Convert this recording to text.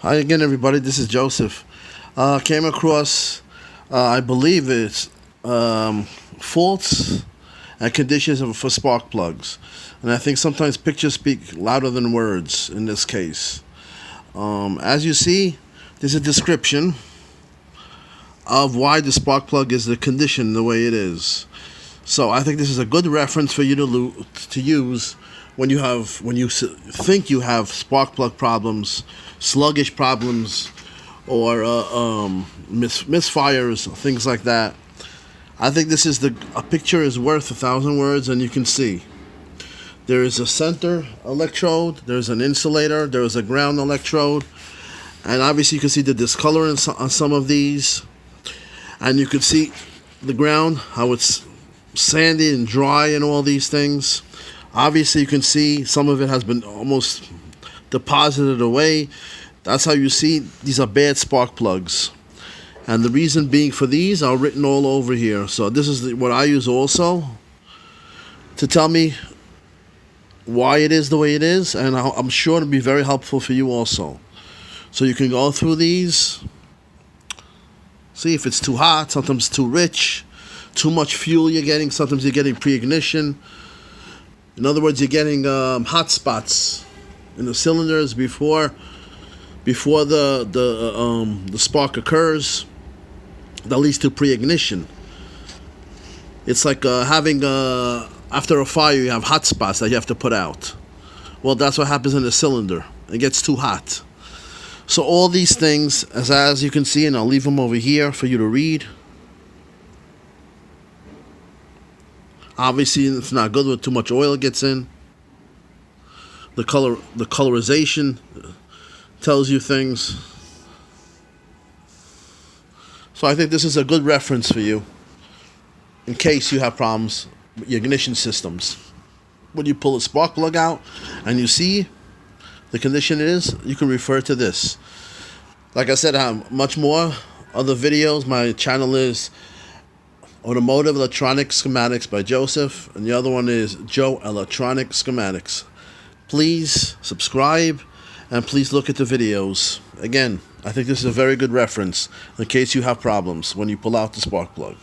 Hi again, everybody. This is Joseph. Came across, I believe it's faults and conditions for spark plugs, and I think sometimes pictures speak louder than words. In this case, as you see, there's a description of why the spark plug is the condition the way it is. So I think this is a good reference for you to use when you think you have spark plug problems, sluggish problems, or misfires, things like that. I think this is a picture is worth 1,000 words, and you can see there is a center electrode, there's an insulator, there is a ground electrode, and obviously you can see the discolorants on some of these, and you can see the ground, how it's sandy and dry and all these things. Obviously you can see some of it has been almost deposited away. That's how you see these are bad spark plugs, and the reason being for these are written all over here. So this is what I use also to tell me why it is the way it is, and I'm sure it'll be very helpful for you also. So you can go through these, see if it's too hot, sometimes too rich, too much fuel you're getting, sometimes you're getting pre-ignition. In other words, you're getting hot spots in the cylinders before the spark occurs. That leads to pre-ignition. It's like having after a fire, you have hot spots that you have to put out. Well, that's what happens in the cylinder. It gets too hot. So all these things, as you can see, and I'll leave them over here for you to read. Obviously, it's not good when too much oil gets in. The colorization tells you things. So I think this is a good reference for you in case you have problems with your ignition systems. When you pull a spark plug out and you see the condition it is, you can refer to this. Like I said, I have much more other videos. My channel is Automotive Electronic Schematics by Joseph, and the other one is Joe Electronic Schematics. Please subscribe, and please look at the videos. Again, I think this is a very good reference in case you have problems when you pull out the spark plug.